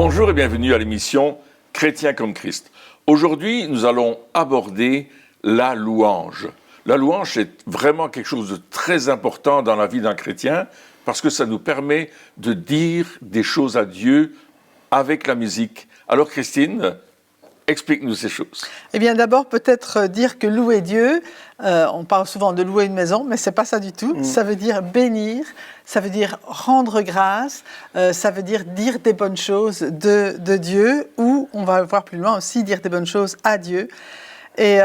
Bonjour et bienvenue à l'émission Chrétien comme Christ. Aujourd'hui, nous allons aborder la louange. La louange est vraiment quelque chose de très important dans la vie d'un chrétien parce que ça nous permet de dire des choses à Dieu avec la musique. Alors Christine, explique-nous ces choses. Eh bien d'abord peut-être dire que louer Dieu, on parle souvent de louer une maison, mais c'est pas ça du tout. Ça veut dire bénir, ça veut dire rendre grâce, ça veut dire des bonnes choses de Dieu, ou on va voir plus loin aussi, dire des bonnes choses à Dieu. Et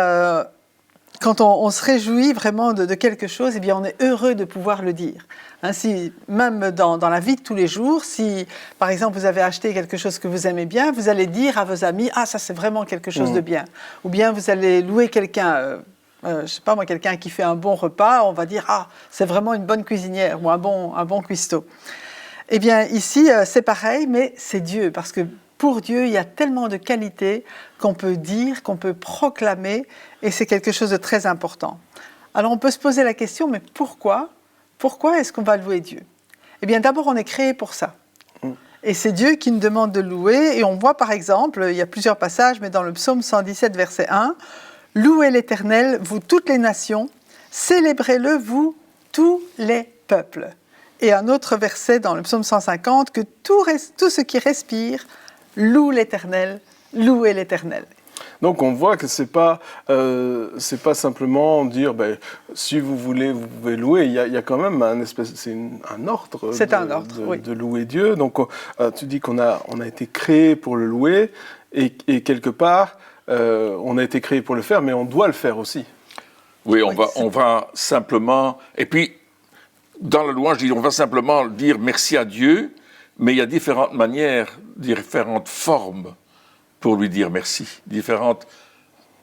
quand on se réjouit vraiment de quelque chose, eh bien on est heureux de pouvoir le dire. Ainsi, même dans la vie de tous les jours, si par exemple vous avez acheté quelque chose que vous aimez bien, vous allez dire à vos amis « Ah, ça c'est vraiment quelque chose de bien ». Ou bien vous allez louer quelqu'un, je sais pas moi, quelqu'un qui fait un bon repas, on va dire « Ah, c'est vraiment une bonne cuisinière » ou un bon cuistot. Eh bien ici, c'est pareil, mais c'est Dieu, parce que pour Dieu, il y a tellement de qualités qu'on peut dire, qu'on peut proclamer, et c'est quelque chose de très important. Alors on peut se poser la question, mais pourquoi est-ce qu'on va louer Dieu? Eh bien d'abord, on est créé pour ça. Et c'est Dieu qui nous demande de louer, et on voit par exemple, il y a plusieurs passages, mais dans le psaume 117, verset 1, « Louez l'Éternel, vous toutes les nations, célébrez-le, vous tous les peuples. » Et un autre verset dans le psaume 150, « Que tout ce qui respire loue l'Éternel, louez l'Éternel. » Donc on voit que c'est pas simplement dire si vous voulez vous pouvez louer. Il y a quand même un ordre. C'est un ordre, oui. De louer Dieu. Donc tu dis qu'on a été créé pour le louer et quelque part on a été créé pour le faire, mais on doit le faire aussi. Oui, on va simplement et puis dans la louange, on va simplement dire merci à Dieu, mais il y a différentes manières, différentes formes pour lui dire merci, différentes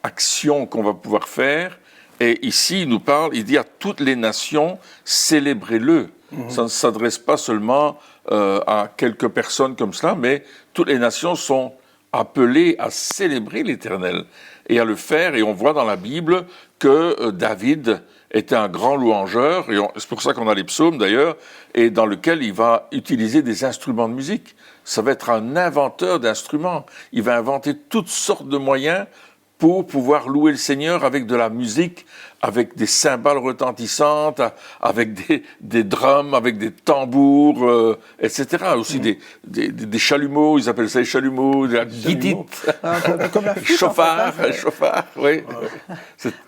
actions qu'on va pouvoir faire. Et ici, il dit à toutes les nations, célébrez-le. Ça ne s'adresse pas seulement à quelques personnes comme cela, mais toutes les nations sont appelées à célébrer l'Éternel et à le faire. Et on voit dans la Bible que David était un grand louangeur, et c'est pour ça qu'on a les psaumes d'ailleurs, et dans lequel il va utiliser des instruments de musique. Ça va être un inventeur d'instruments. Il va inventer toutes sortes de moyens pour pouvoir louer le Seigneur avec de la musique, avec des cymbales retentissantes, avec des drums, avec des tambours, etc. Aussi des chalumeaux, ils appellent ça les chalumeaux, de la guitite, comme la flûte, chauffard, oui.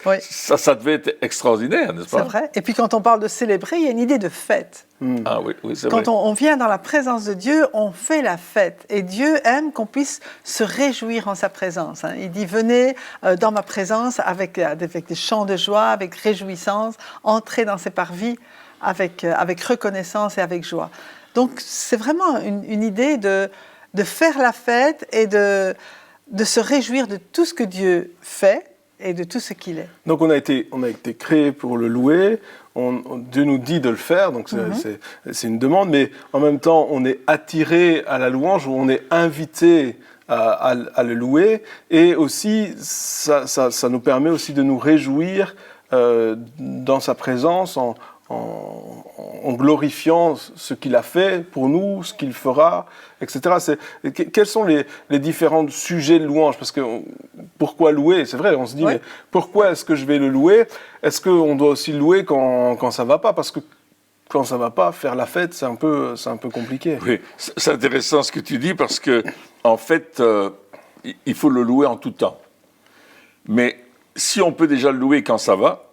Oui. Ça devait être extraordinaire, n'est-ce pas? C'est vrai. Et puis quand on parle de célébrer, il y a une idée de fête. Ah oui, c'est vrai. Quand on vient dans la présence de Dieu, on fait la fête. Et Dieu aime qu'on puisse se réjouir en sa présence. Il dit, venez dans ma présence avec des chants de joie, avec réjouissance, entrez dans ses parvis avec reconnaissance et avec joie. Donc c'est vraiment une idée de faire la fête et de se réjouir de tout ce que Dieu fait et de tout ce qu'il est. Donc on a été créé pour le louer. Dieu nous dit de le faire, donc c'est une demande, mais en même temps, on est attiré à la louange, ou on est invité à le louer, et aussi, ça nous permet aussi de nous réjouir dans sa présence, en glorifiant ce qu'il a fait pour nous, ce qu'il fera, etc. Quels sont les différents sujets de louange? Parce que pourquoi louer? C'est vrai, on se dit, mais pourquoi est-ce que je vais le louer? Est-ce qu'on doit aussi le louer quand ça ne va pas? Parce que quand ça ne va pas, faire la fête, c'est un peu compliqué. Oui, c'est intéressant ce que tu dis, parce que en fait, il faut le louer en tout temps. Mais si on peut déjà le louer quand ça va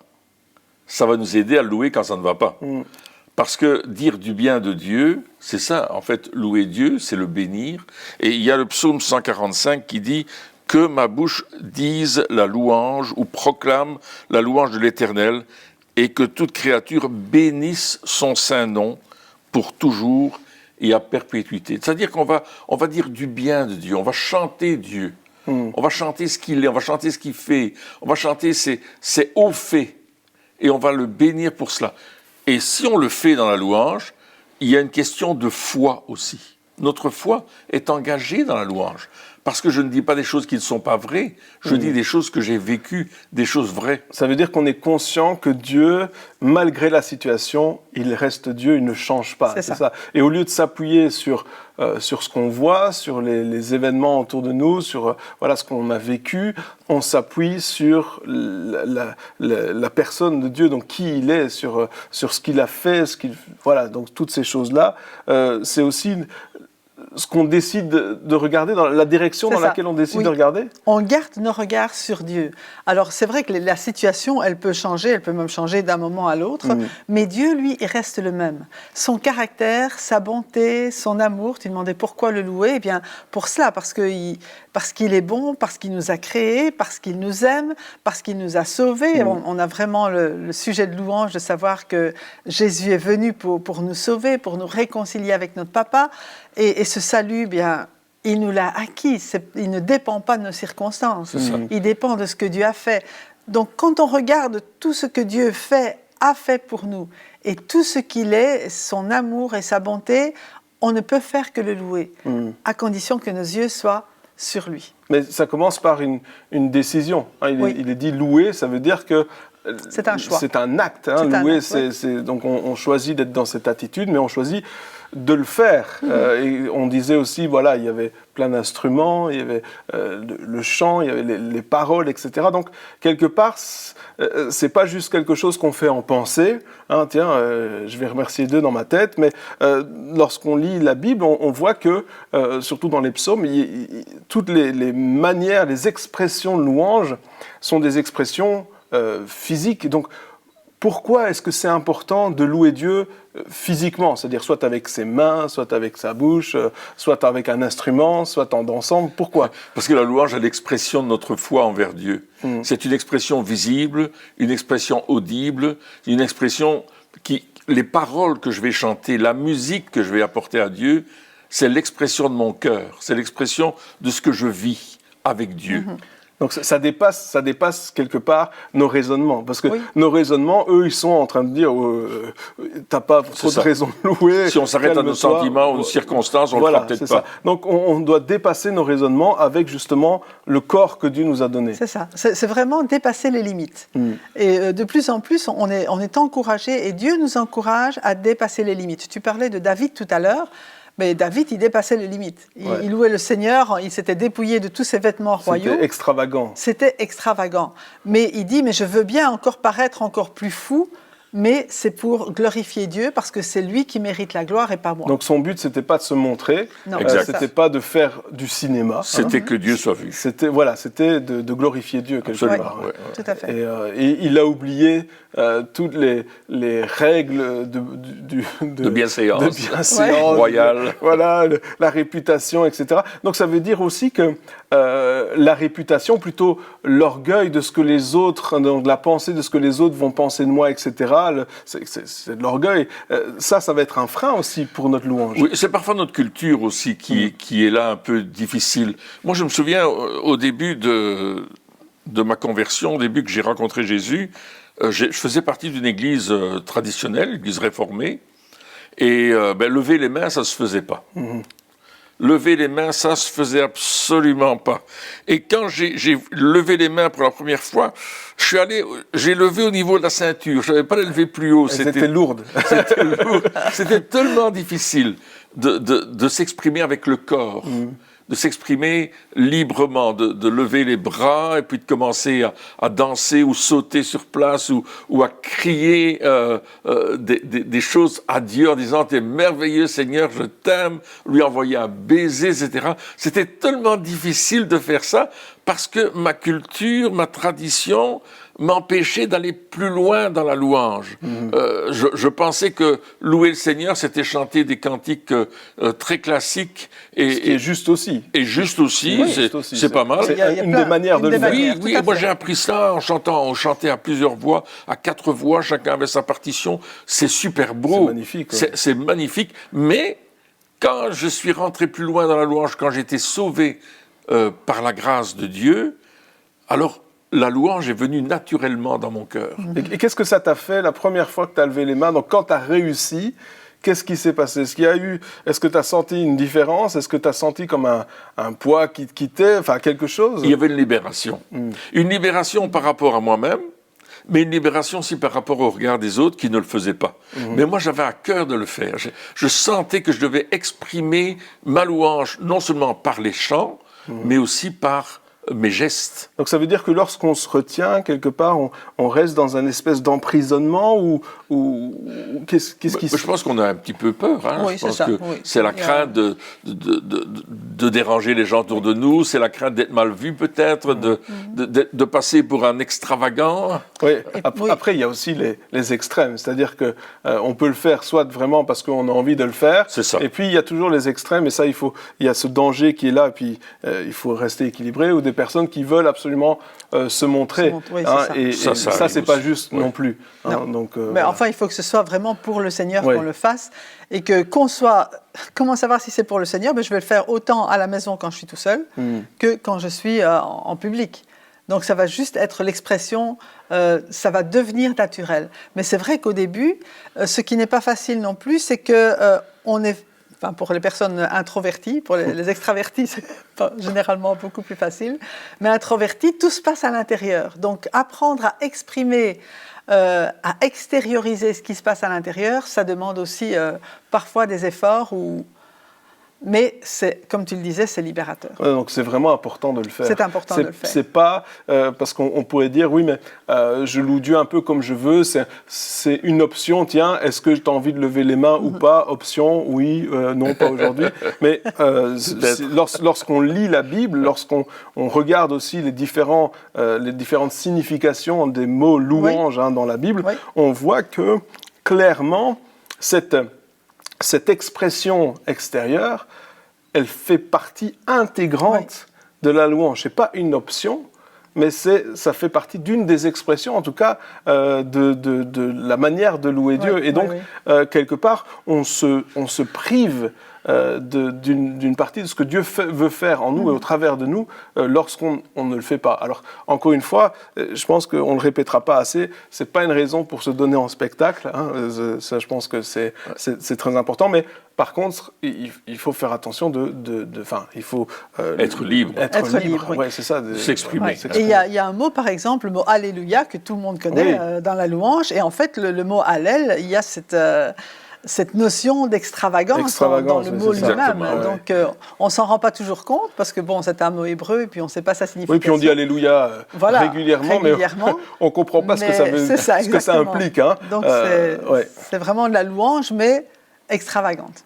nous aider à le louer quand ça ne va pas. Parce que dire du bien de Dieu, c'est ça, en fait, louer Dieu, c'est le bénir. Et il y a le psaume 145 qui dit « Que ma bouche dise la louange ou proclame la louange de l'Éternel et que toute créature bénisse son saint nom pour toujours et à perpétuité. » C'est-à-dire qu'on va dire du bien de Dieu, on va chanter Dieu, on va chanter ce qu'il est, on va chanter ce qu'il fait, on va chanter ses hauts faits. Et on va le bénir pour cela. Et si on le fait dans la louange, il y a une question de foi aussi. Notre foi est engagée dans la louange. parce que je ne dis pas des choses qui ne sont pas vraies, je dis des choses que j'ai vécues, des choses vraies. Ça veut dire qu'on est conscient que Dieu, malgré la situation, il reste Dieu, il ne change pas. C'est ça. Et au lieu de s'appuyer sur ce qu'on voit, sur les événements autour de nous, sur voilà, ce qu'on a vécu, on s'appuie sur la personne de Dieu, donc qui il est, sur ce qu'il a fait, voilà, donc toutes ces choses-là. C'est aussi ce qu'on décide de regarder, dans la direction dans laquelle on décide de regarder. On garde nos regards sur Dieu. Alors c'est vrai que la situation, elle peut changer, elle peut même changer d'un moment à l'autre, mais Dieu, lui, il reste le même. Son caractère, sa bonté, son amour, tu demandais pourquoi le louer? Eh bien, pour cela, parce qu'il est bon, parce qu'il nous a créés, parce qu'il nous aime, parce qu'il nous a sauvés. On a vraiment le sujet de louange de savoir que Jésus est venu pour nous sauver, pour nous réconcilier avec notre Papa. Et ce salut, bien, il nous l'a acquis. Il ne dépend pas de nos circonstances. Il dépend de ce que Dieu a fait. Donc, quand on regarde tout ce que Dieu a fait pour nous, et tout ce qu'il est, son amour et sa bonté, on ne peut faire que le louer, à condition que nos yeux soient sur lui. Mais ça commence par une décision. Il est dit louer, ça veut dire que c'est un choix. C'est un acte. Louer, donc on choisit d'être dans cette attitude, mais on choisit de le faire. Et on disait aussi, voilà, il y avait plein d'instruments, il y avait le chant, il y avait les paroles, etc. Donc, quelque part, c'est pas juste quelque chose qu'on fait en pensée. Je vais remercier Dieu dans ma tête, mais lorsqu'on lit la Bible, on voit que, surtout dans les psaumes, toutes les manières, les expressions de louange sont des expressions physiques. Donc, pourquoi est-ce que c'est important de louer Dieu physiquement, c'est-à-dire soit avec ses mains, soit avec sa bouche, soit avec un instrument, soit en dansant? Pourquoi? Parce que la louange est l'expression de notre foi envers Dieu. C'est une expression visible, une expression audible, une expression les paroles que je vais chanter, la musique que je vais apporter à Dieu, c'est l'expression de mon cœur, c'est l'expression de ce que je vis avec Dieu. Donc ça dépasse quelque part nos raisonnements. Parce que nos raisonnements, eux, ils sont en train de dire t'as pas trop de raison de louer. Si on s'arrête à nos sentiments ou nos circonstances, on le fera peut-être pas. Ça. Donc on doit dépasser nos raisonnements avec justement le corps que Dieu nous a donné. C'est ça. C'est vraiment dépasser les limites. Et de plus en plus, on est encouragé, et Dieu nous encourage à dépasser les limites. Tu parlais de David tout à l'heure. Mais David, il dépassait les limites. Il louait le Seigneur, il s'était dépouillé de tous ses vêtements royaux. C'était extravagant. C'était extravagant. Mais il dit, mais je veux bien encore paraître encore plus fou, mais c'est pour glorifier Dieu, parce que c'est lui qui mérite la gloire et pas moi. Donc son but, c'était pas de se montrer, c'était pas de faire du cinéma. C'était que Dieu soit vu. C'était de glorifier Dieu quelque part. Tout à fait. Et il a oublié toutes les règles de bienséance royale. Voilà, la réputation, etc. Donc ça veut dire aussi que la réputation, plutôt l'orgueil de ce que les autres, donc la pensée de ce que les autres vont penser de moi, etc. C'est de l'orgueil. Ça va être un frein aussi pour notre louange. Oui, c'est parfois notre culture aussi qui est là un peu difficile. Moi, je me souviens au début de ma conversion, au début que j'ai rencontré Jésus, je faisais partie d'une église traditionnelle, église réformée, et lever les mains, ça ne se faisait pas. Lever les mains, ça se faisait absolument pas. Et quand j'ai levé les mains pour la première fois, j'ai levé au niveau de la ceinture. Je n'avais pas l'élever plus haut. C'était lourde. C'était lourd. C'était tellement difficile de s'exprimer avec le corps. De s'exprimer librement, de lever les bras et puis de commencer à danser ou sauter sur place ou à crier des choses à Dieu en disant « T'es merveilleux Seigneur, je t'aime », lui envoyer un baiser, etc. C'était tellement difficile de faire ça parce que ma culture, ma tradition m'empêchait d'aller plus loin dans la louange. Je pensais que louer le Seigneur, c'était chanter des cantiques très classiques. Et juste aussi. Et juste aussi, c'est pas mal. C'est une des manières de le faire. Oui, moi j'ai appris ça en chantant. On chantait à plusieurs voix, à 4 voix, chacun avait sa partition. C'est super beau. C'est magnifique. C'est magnifique. Mais quand je suis rentré plus loin dans la louange, quand j'ai été sauvé par la grâce de Dieu, alors la louange est venue naturellement dans mon cœur. Et qu'est-ce que ça t'a fait la première fois que tu as levé les mains? Donc quand tu as réussi, Qu'est-ce qui s'est passé? Est-ce que tu as senti une différence? Est-ce que tu as senti comme un poids qui te quittait? Enfin, quelque chose? Il y avait une libération. Une libération par rapport à moi-même, mais une libération aussi par rapport au regard des autres qui ne le faisaient pas. Mais moi, j'avais à cœur de le faire. Je sentais que je devais exprimer ma louange, non seulement par les chants, mais aussi par mes gestes. Donc ça veut dire que lorsqu'on se retient, quelque part, on reste dans un espèce d'emprisonnement ou qu'est-ce qui se... Je pense qu'on a un petit peu peur. Hein. Oui, je pense c'est ça. que Oui. c'est la crainte de déranger les gens autour de nous, c'est la crainte d'être mal vu peut-être, de passer pour un extravagant. Oui. Après, il y a aussi les extrêmes, c'est-à-dire que on peut le faire soit vraiment parce qu'on a envie de le faire, C'est ça. Et puis il y a toujours les extrêmes, et ça, il y a ce danger qui est là, et puis il faut rester équilibré, ou des personnes qui veulent absolument se montrer, oui, hein, ça. et Ça ça c'est arrive pas aussi. juste non plus. Hein, Non. donc, Mais voilà. enfin, il faut que ce soit vraiment pour le Seigneur Ouais. qu'on le fasse. Et que qu'on soit... Comment savoir si c'est pour le Seigneur? Je vais le faire autant à la maison quand je suis tout seul que quand je suis en public. Donc ça va juste être l'expression, ça va devenir naturel. Mais c'est vrai qu'au début, ce qui n'est pas facile non plus, c'est que on est... Enfin, pour les personnes introverties, pour les extravertis, c'est généralement beaucoup plus facile. Mais introvertis, tout se passe à l'intérieur. Donc, apprendre à exprimer, à extérioriser ce qui se passe à l'intérieur, ça demande aussi parfois des efforts. Mais c'est, comme tu le disais, c'est libérateur. Ouais, donc c'est vraiment important de le faire. C'est important de le faire. C'est pas parce qu'on pourrait dire oui, mais je loue Dieu un peu comme je veux. C'est une option. Tiens, est-ce que tu as envie de lever les mains ou pas? Option, oui, non, pas aujourd'hui. Mais lorsqu'on lit la Bible, lorsqu'on regarde aussi les différentes significations des mots louange dans la Bible, on voit que clairement cette expression extérieure, elle fait partie intégrante de la louange. Ce n'est pas une option, mais ça fait partie d'une des expressions, en tout cas, de la manière de louer Dieu. Et donc, quelque part, on se prive d'une partie de ce que Dieu veut faire en nous et au travers de nous lorsqu'on ne le fait pas. Alors, encore une fois, je pense qu'on ne le répétera pas assez, ce n'est pas une raison pour se donner en spectacle, hein, ça je pense que c'est très important, mais par contre, il faut faire attention il faut Être libre. Être libre, oui. Ouais, c'est ça. S'exprimer. Et il y a un mot, par exemple, le mot Alléluia, que tout le monde connaît dans la louange. Et en fait, le mot Hallel, il y a cette notion d'extravagance dans le mot lui-même. Donc, on ne s'en rend pas toujours compte, parce que bon, c'est un mot hébreu, et puis on ne sait pas sa signification. Oui, puis on dit Alléluia régulièrement, mais on ne comprend pas ce que ça implique. Hein. Donc, c'est vraiment de la louange, mais extravagante.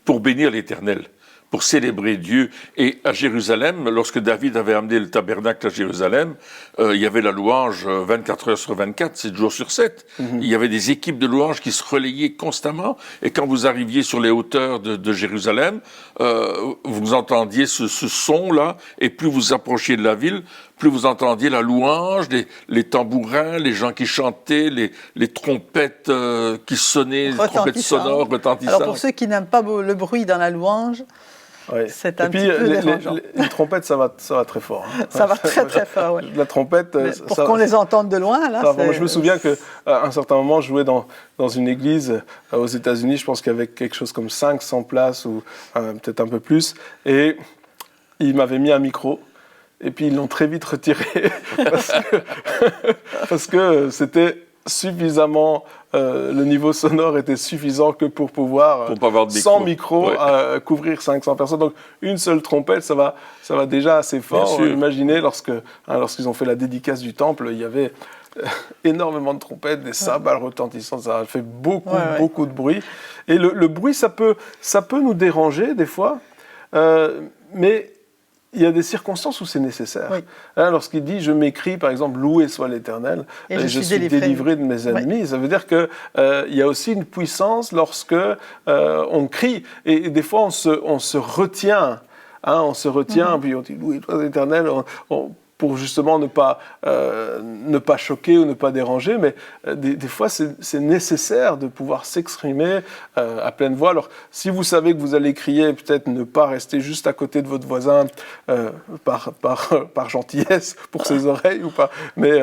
Pour bénir l'Éternel, pour célébrer Dieu. Et à Jérusalem, lorsque David avait amené le tabernacle à Jérusalem, il y avait la louange 24 heures sur 24, 7 jours sur 7. Il y avait des équipes de louanges qui se relayaient constamment. Et quand vous arriviez sur les hauteurs de Jérusalem, vous entendiez ce son-là, et plus vous approchiez de la ville, plus vous entendiez la louange, les tambourins, les gens qui chantaient, les trompettes qui sonnaient, les trompettes sonores, retentissantes. Alors pour ceux qui n'aiment pas le bruit dans la louange, c'est un petit peu dérangeant. Les trompettes, ça va très fort. Hein. Ça va très très fort, oui. La trompette... pour qu'on les entende de loin, là... Je me souviens qu'à un certain moment, je jouais dans une église aux États-Unis, je pense qu'il y avait quelque chose comme 500 places, ou peut-être un peu plus, et ils m'avaient mis un micro, et puis ils l'ont très vite retiré, parce que c'était suffisamment... le niveau sonore était suffisant que pour pouvoir, sans micro, couvrir 500 personnes. Donc, une seule trompette, ça va déjà assez fort. Imaginez, lorsqu'ils ont fait la dédicace du temple, il y avait énormément de trompettes, des cymbales retentissantes. Ça a fait beaucoup de bruit. Et le bruit, ça peut nous déranger, des fois, mais... Il y a des circonstances où c'est nécessaire. Hein, lorsqu'il dit « je m'écris », par exemple, « loué soit l'Éternel, et je suis délivré de mes ennemis », ça veut dire qu'il y a aussi une puissance lorsque on crie. Et des fois, on se retient. Hein, on se retient, puis on dit « loué soit l'Éternel ». pour justement ne pas choquer ou ne pas déranger, mais des fois c'est nécessaire de pouvoir s'exprimer à pleine voix. Alors si vous savez que vous allez crier, peut-être ne pas rester juste à côté de votre voisin par gentillesse pour ses oreilles ou pas, mais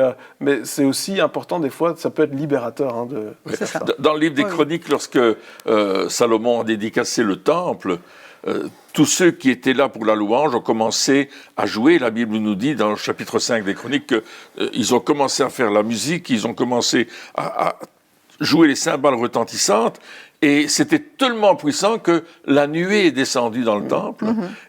c'est aussi important des fois, ça peut être libérateur de faire ça. Dans le livre des Chroniques, lorsque Salomon a dédicacé le temple, tous ceux qui étaient là pour la louange ont commencé à jouer. La Bible nous dit dans le chapitre 5 des Chroniques qu'ils ont commencé à faire la musique, ils ont commencé à jouer les cymbales retentissantes, et c'était tellement puissant que la nuée est descendue dans le temple,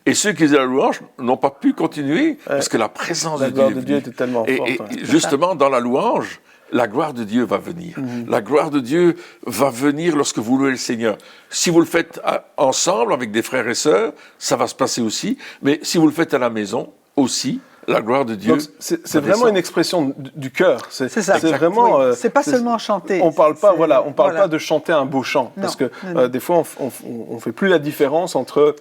et ceux qui faisaient la louange n'ont pas pu continuer, parce que la présence de Dieu était tellement forte. Et justement, dans la louange, la gloire de Dieu va venir. La gloire de Dieu va venir lorsque vous louez le Seigneur. Si vous le faites ensemble, avec des frères et sœurs, ça va se passer aussi. Mais si vous le faites à la maison, aussi, la gloire de Dieu. C'est vraiment une expression du cœur. C'est ça. C'est vraiment. C'est pas seulement chanter. On parle pas. On parle pas de chanter un beau chant, parce que des fois on fait plus la différence entre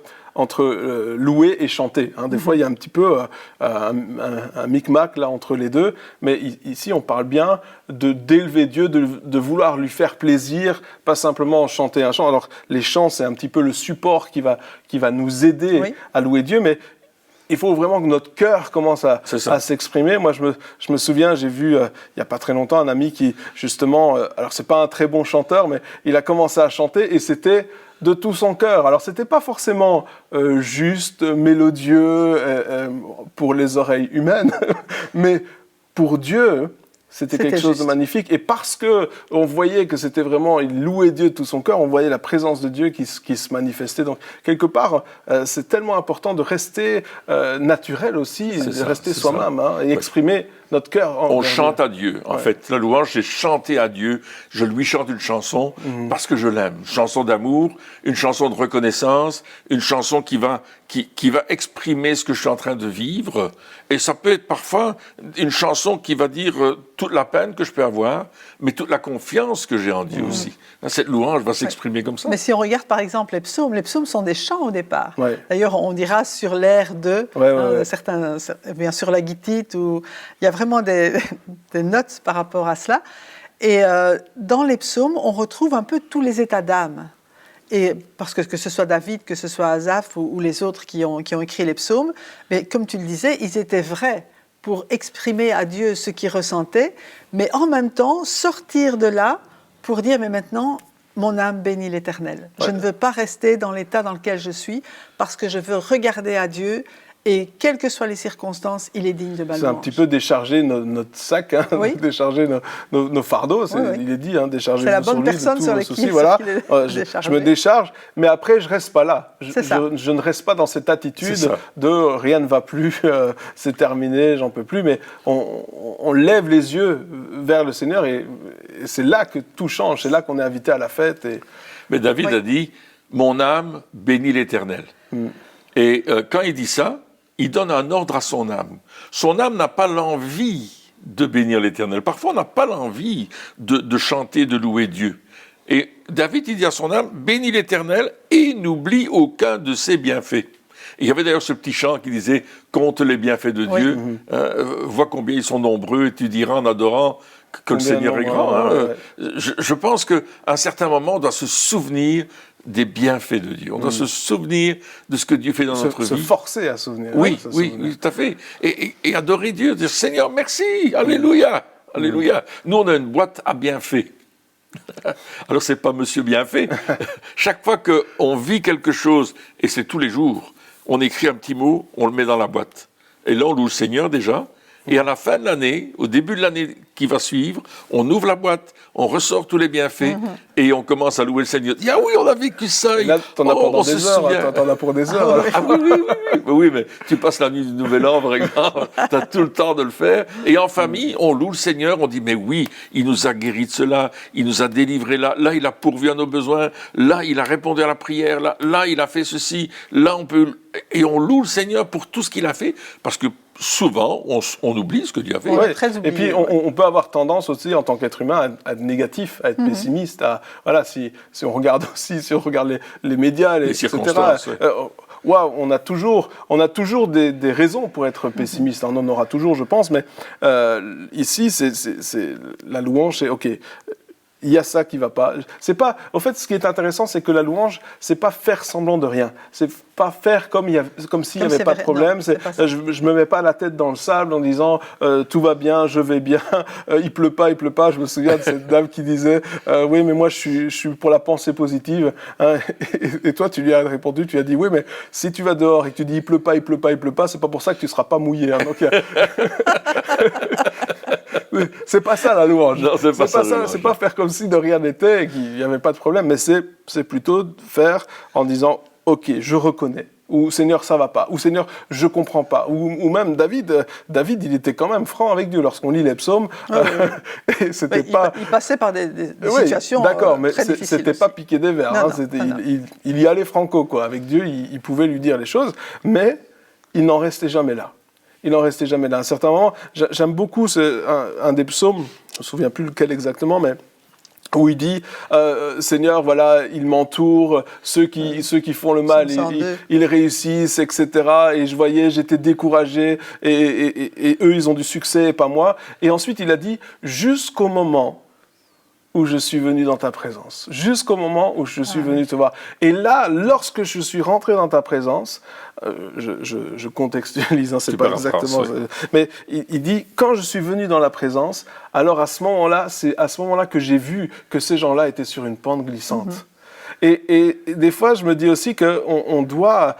louer et chanter. Des fois, il y a un petit peu un micmac là entre les deux, mais ici, on parle bien d'élever Dieu, de vouloir lui faire plaisir, pas simplement chanter un chant. Alors, les chants, c'est un petit peu le support qui va nous aider à louer Dieu, mais il faut vraiment que notre cœur commence à s'exprimer. Moi, je me souviens, j'ai vu il n'y a pas très longtemps un ami qui, justement, alors c'est pas un très bon chanteur, mais il a commencé à chanter et c'était de tout son cœur. Alors, c'était pas forcément juste, mélodieux pour les oreilles humaines, mais pour Dieu, c'était quelque chose de magnifique. Et parce qu'on voyait que c'était vraiment, il louait Dieu de tout son cœur, on voyait la présence de Dieu qui se manifestait. Donc, quelque part, c'est tellement important de rester naturel aussi, de rester soi-même et exprimer notre cœur. On chante à Dieu. En fait, la louange, c'est chanter à Dieu. Je lui chante une chanson parce que je l'aime. Une chanson d'amour, une chanson de reconnaissance, une chanson qui va exprimer ce que je suis en train de vivre. Et ça peut être parfois une chanson qui va dire toute la peine que je peux avoir, mais toute la confiance que j'ai en Dieu aussi. Cette louange va s'exprimer comme ça. Mais si on regarde par exemple les psaumes sont des chants au départ. D'ailleurs, on dira sur l'air de, certains, bien sûr la guitite, où il y a vraiment des notes par rapport à cela. Et dans les psaumes, on retrouve un peu tous les états d'âme. Et parce que ce soit David, que ce soit Asaph ou les autres qui ont écrit les psaumes, mais comme tu le disais, ils étaient vrais pour exprimer à Dieu ce qu'ils ressentaient, mais en même temps sortir de là pour dire, mais maintenant, mon âme bénit l'Éternel. Je ne veux pas rester dans l'état dans lequel je suis, parce que je veux regarder à Dieu, et quelles que soient les circonstances, il est digne de ma louange. C'est un petit peu décharger notre sac, décharger nos fardeaux, il est dit, décharger c'est la bonne personne sur laquelle je me décharge, mais après je ne reste pas là. Je ne reste pas dans cette attitude de rien ne va plus, c'est terminé, j'en peux plus, mais on lève les yeux vers le Seigneur et c'est là que tout change, c'est là qu'on est invité à la fête. Mais David a dit, mon âme bénit l'Éternel. Et quand il dit ça, il donne un ordre à son âme. Son âme n'a pas l'envie de bénir l'Éternel. Parfois, on n'a pas l'envie de chanter, de louer Dieu. Et David, il dit à son âme, bénis l'Éternel et n'oublie aucun de ses bienfaits. Et il y avait d'ailleurs ce petit chant qui disait, compte les bienfaits de Dieu, vois combien ils sont nombreux, et tu diras en adorant que le Seigneur est grand. Je pense qu'à un certain moment, on doit se souvenir des bienfaits de Dieu. On doit se souvenir de ce que Dieu fait dans notre vie. Se forcer à souvenir. Oui, tout à fait. Et adorer Dieu, dire Seigneur, merci, alléluia, alléluia. Nous, on a une boîte à bienfaits. Alors, c'est pas Monsieur Bienfait. Chaque fois qu'on vit quelque chose, et c'est tous les jours, on écrit un petit mot, on le met dans la boîte. Et là, on loue le Seigneur déjà. Et à la fin de l'année, au début de l'année qui va suivre, on ouvre la boîte, on ressort tous les bienfaits et on commence à louer le Seigneur. Ah oui, on a vécu ça. Et là, t'en as pendant des heures. T'en as pour des heures. Oui, mais tu passes la nuit du Nouvel An, par exemple, t'as tout le temps de le faire. Et en famille, on loue le Seigneur, on dit, mais oui, il nous a guéris de cela, il nous a délivrés là, il a pourvu à nos besoins, là, il a répondu à la prière, là, il a fait ceci, là, on peut... Et on loue le Seigneur pour tout ce qu'il a fait, parce que souvent, on oublie ce que Dieu a fait. Et puis, on peut avoir tendance aussi, en tant qu'être humain, à être négatif, à être pessimiste. Si on regarde aussi, si on regarde les médias, les circonstances, waouh, on a toujours des raisons pour être pessimiste. On en aura toujours, je pense, mais ici, c'est la louange, c'est OK. Il y a ça qui va pas. C'est pas. En fait, ce qui est intéressant, c'est que la louange, c'est pas faire semblant de rien. C'est pas faire comme s'il y avait pas de problème. Non, je me mets pas la tête dans le sable en disant tout va bien, je vais bien. Il pleut pas. Je me souviens de cette dame qui disait oui, mais moi je suis pour la pensée positive. Hein, et toi, tu lui as répondu, tu as dit oui, mais si tu vas dehors et que tu dis il pleut pas, c'est pas pour ça que tu seras pas mouillé. Hein, donc c'est pas ça la louange. Non, c'est pas ça. C'est pas faire comme si de rien n'était et qu'il n'y avait pas de problème, mais c'est plutôt faire en disant OK, je reconnais. Ou Seigneur, ça va pas. Ou Seigneur, je comprends pas. Ou même David, il était quand même franc avec Dieu lorsqu'on lit les psaumes. Et c'était pas. Il passait par des oui, situations d'accord, mais très difficiles. C'était pas piqué des verres. Non, Hein, non. Il y allait franco quoi. Avec Dieu, il pouvait lui dire les choses, mais il n'en restait jamais là. À un certain moment, j'aime beaucoup un des psaumes, je ne me souviens plus lequel exactement, mais où il dit Seigneur, voilà, ils m'entourent, ceux qui font le mal, ils réussissent, etc. Et je voyais, j'étais découragé, et eux, ils ont du succès, et pas moi. Et ensuite, il a dit jusqu'au moment où je suis venu dans ta présence, jusqu'au moment où je suis venu te voir. Et là, lorsque je suis rentré dans ta présence, je contextualise, hein, c'est pas exactement... Mais il dit, quand je suis venu dans la présence, alors c'est à ce moment-là que j'ai vu que ces gens-là étaient sur une pente glissante. Et des fois, je me dis aussi qu'on doit,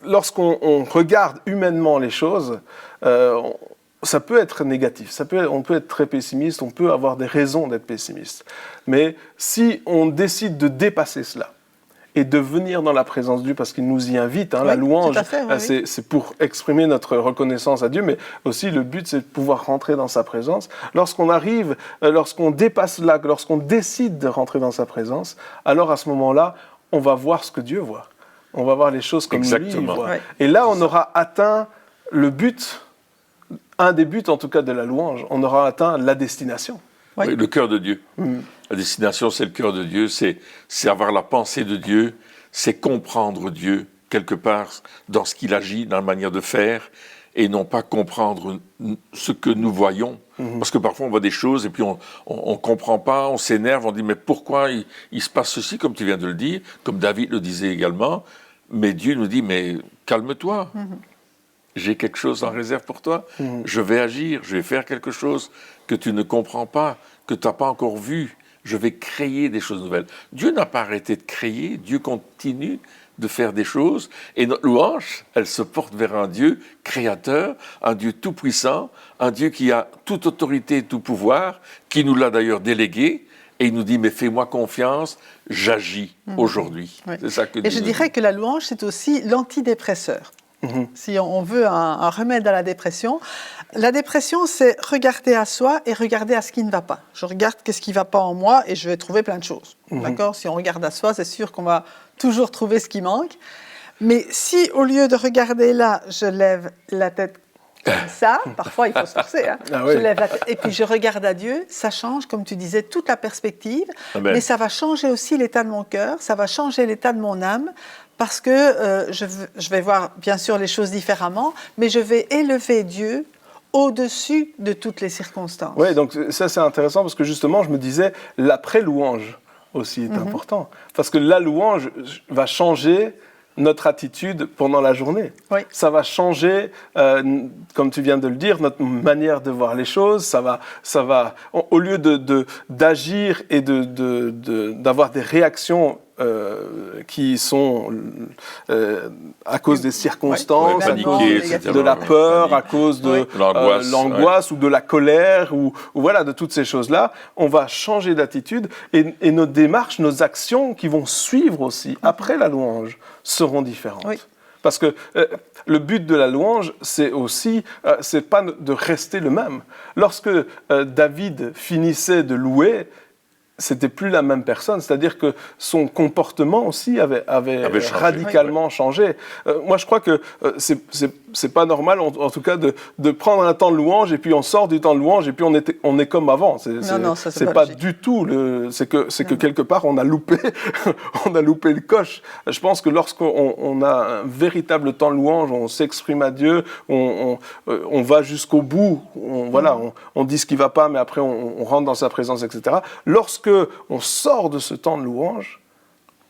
lorsqu'on regarde humainement les choses, ça peut être négatif, on peut être très pessimiste, on peut avoir des raisons d'être pessimiste. Mais si on décide de dépasser cela et de venir dans la présence de Dieu, parce qu'il nous y invite, hein, la louange, c'est pour exprimer notre reconnaissance à Dieu, mais aussi le but, c'est de pouvoir rentrer dans sa présence. Lorsqu'on arrive, lorsqu'on dépasse là, lorsqu'on décide de rentrer dans sa présence, alors à ce moment-là, on va voir ce que Dieu voit. On va voir les choses comme lui il voit. Ouais. Et là, on aura atteint le but. Un des buts, en tout cas, de la louange, on aura atteint la destination. Oui, le cœur de Dieu. La destination, c'est le cœur de Dieu, c'est avoir la pensée de Dieu, c'est comprendre Dieu, quelque part, dans ce qu'il agit, dans la manière de faire, et non pas comprendre ce que nous voyons. Parce que parfois, on voit des choses, et puis on ne comprend pas, on s'énerve, on dit, mais pourquoi il se passe ceci, comme tu viens de le dire, comme David le disait également, mais Dieu nous dit, mais calme-toi. J'ai quelque chose en réserve pour toi, je vais agir, je vais faire quelque chose que tu ne comprends pas, que tu n'as pas encore vu, je vais créer des choses nouvelles. Dieu n'a pas arrêté de créer, Dieu continue de faire des choses, et notre louange, elle se porte vers un Dieu créateur, un Dieu tout-puissant, un Dieu qui a toute autorité et tout pouvoir, qui nous l'a d'ailleurs délégué, et il nous dit, mais fais-moi confiance, j'agis aujourd'hui. Ouais. C'est ça que Et je dirais que la louange, c'est aussi l'antidépresseur. Si on veut un remède à la dépression, c'est regarder à soi et regarder à ce qui ne va pas. Je regarde qu'est-ce qui ne va pas en moi et je vais trouver plein de choses. D'accord ? Si on regarde à soi, c'est sûr qu'on va toujours trouver ce qui manque. Mais si, au lieu de regarder là, je lève la tête comme ça, parfois il faut se forcer, hein. Je lève la tête et puis je regarde à Dieu, ça change, comme tu disais, toute la perspective. Amen. Mais ça va changer aussi l'état de mon cœur, ça va changer l'état de mon âme. Parce que je vais voir bien sûr les choses différemment, mais je vais élever Dieu au-dessus de toutes les circonstances. Oui, donc ça c'est intéressant parce que justement je me disais, l'après-louange aussi est important. Parce que la louange va changer notre attitude pendant la journée. Oui. Ça va changer, comme tu viens de le dire, notre manière de voir les choses. Ça va au lieu d'agir et d'avoir des réactions qui sont à cause des circonstances, à cause de la peur, à cause de l'angoisse ou de la colère, ou voilà, de toutes ces choses-là. On va changer d'attitude et nos démarches, nos actions qui vont suivre aussi après la louange seront différentes. Oui. Parce que le but de la louange, c'est aussi, c'est pas de rester le même. Lorsque David finissait de louer, c'était plus la même personne, c'est-à-dire que son comportement aussi avait radicalement changé. Moi, je crois que c'est pas normal, en tout cas, de prendre un temps de louange et puis on sort du temps de louange et puis on est comme avant. C'est pas du tout c'est que quelque part on a loupé, on a loupé le coche. Je pense que lorsqu'on a un véritable temps de louange, on s'exprime à Dieu, on va jusqu'au bout, on dit ce qui va pas, mais après on rentre dans sa présence, etc. Lorsque on sort de ce temps de louange,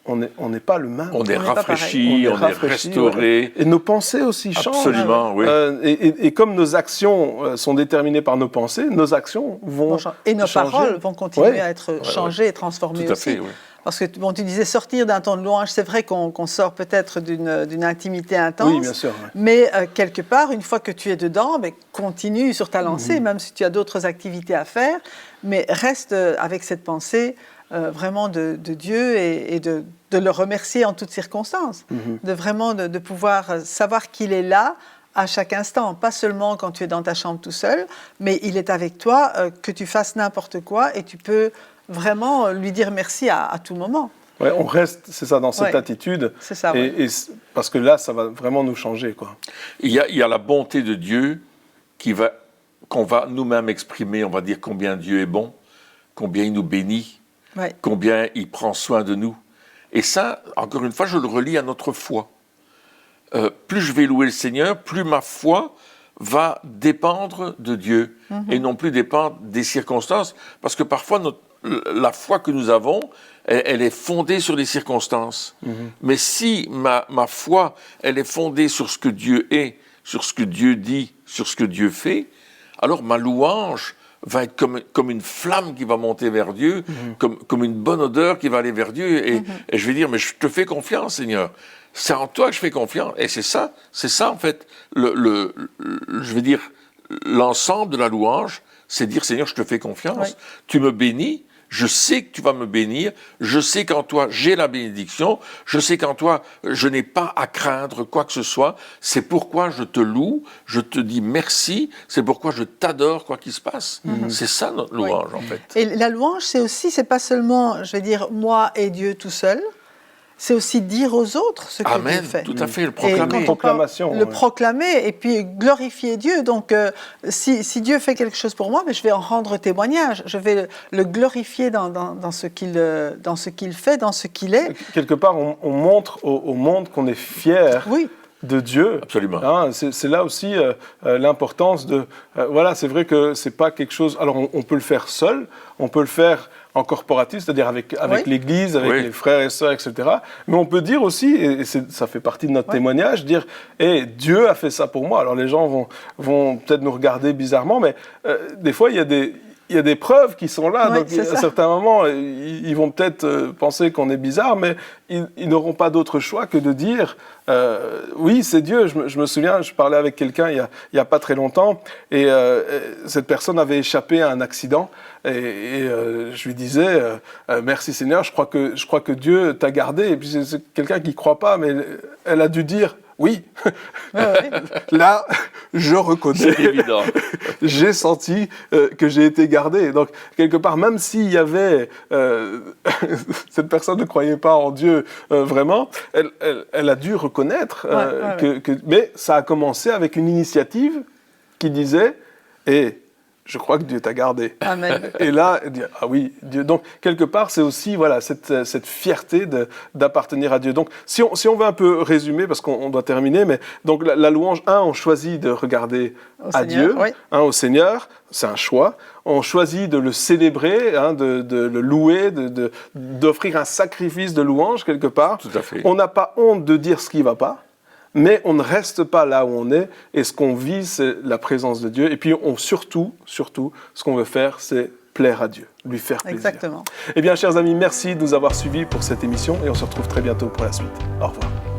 on n'est pas le même. On est rafraîchi, on est restauré. Ouais. Et nos pensées aussi changent. Absolument, oui. Et comme nos actions sont déterminées par nos pensées, nos actions vont changer. Et nos paroles vont continuer à être changées et transformées Tout à aussi. fait, oui. Parce que tu disais sortir d'un temps de louange, c'est vrai qu'on sort peut-être d'une intimité intense. Oui, bien sûr. Ouais. Mais quelque part, une fois que tu es dedans, continue sur ta lancée, même si tu as d'autres activités à faire, mais reste avec cette pensée vraiment de Dieu et de le remercier en toutes circonstances. De pouvoir savoir qu'il est là à chaque instant, pas seulement quand tu es dans ta chambre tout seul, mais il est avec toi, que tu fasses n'importe quoi et tu peux vraiment lui dire merci à tout moment. Ouais, on reste, c'est ça, dans cette attitude. C'est ça, et parce que là, ça va vraiment nous changer, quoi. Il y a la bonté de Dieu qu'on va nous-mêmes exprimer. On va dire combien Dieu est bon, combien il nous bénit, combien il prend soin de nous. Et ça, encore une fois, je le relie à notre foi. Plus je vais louer le Seigneur, plus ma foi va dépendre de Dieu et non plus dépendre des circonstances. Parce que parfois, la foi que nous avons, elle est fondée sur les circonstances. Mais si ma foi, elle est fondée sur ce que Dieu est, sur ce que Dieu dit, sur ce que Dieu fait, alors ma louange va être comme une flamme qui va monter vers Dieu, comme une bonne odeur qui va aller vers Dieu. Et je vais dire, mais je te fais confiance, Seigneur. C'est en toi que je fais confiance. Et c'est ça en fait, je vais dire, l'ensemble de la louange, c'est dire, Seigneur, je te fais confiance. Tu me bénis. Je sais que tu vas me bénir, je sais qu'en toi j'ai la bénédiction, je sais qu'en toi je n'ai pas à craindre quoi que ce soit, c'est pourquoi je te loue, je te dis merci, c'est pourquoi je t'adore quoi qu'il se passe. C'est ça notre louange en fait. Et la louange c'est pas seulement, je vais dire, moi et Dieu tout seul, c'est aussi dire aux autres ce que Dieu fait. Tout à fait, le proclamer. Le proclamer et puis glorifier Dieu. Donc, si Dieu fait quelque chose pour moi, je vais en rendre témoignage. Je vais le glorifier dans ce qu'il fait, dans ce qu'il est. Quelque part, on montre au monde qu'on est fier. De Dieu. Absolument. Hein, c'est là aussi l'importance de... voilà, c'est vrai que c'est pas quelque chose... Alors, on peut le faire seul, on peut le faire en corporatif, c'est-à-dire avec l'Église, avec les frères et sœurs, etc. Mais on peut dire aussi, et ça fait partie de notre témoignage, dire « Dieu a fait ça pour moi ». Alors, les gens vont peut-être nous regarder bizarrement, mais des fois, il y a des preuves qui sont là, donc à certains moments, ils vont peut-être penser qu'on est bizarre, mais ils n'auront pas d'autre choix que de dire oui, c'est Dieu. Je me souviens, je parlais avec quelqu'un il y a pas très longtemps, et cette personne avait échappé à un accident, et je lui disais merci Seigneur, je crois que Dieu t'a gardé. Et puis c'est quelqu'un qui croit pas, mais elle a dû dire oui. Là, je reconnais. C'est évident. J'ai senti que j'ai été gardé. Donc, quelque part, même s'il y avait... cette personne ne croyait pas en Dieu vraiment, elle a dû reconnaître mais ça a commencé avec une initiative qui disait je crois que Dieu t'a gardé. Amen. Et là, dire ah oui, Dieu. Donc, quelque part, c'est aussi cette fierté d'appartenir à Dieu. Donc, si on veut un peu résumer, parce qu'on doit terminer, mais donc la louange, on choisit de regarder à Dieu, au Seigneur, c'est un choix. On choisit de le célébrer, de le louer, d'offrir un sacrifice de louange quelque part. Tout à fait. On n'a pas honte de dire ce qui ne va pas. Mais on ne reste pas là où on est, et ce qu'on vit, c'est la présence de Dieu. Et puis, surtout, ce qu'on veut faire, c'est plaire à Dieu, lui faire plaisir. Exactement. Eh bien, chers amis, merci de nous avoir suivis pour cette émission, et on se retrouve très bientôt pour la suite. Au revoir.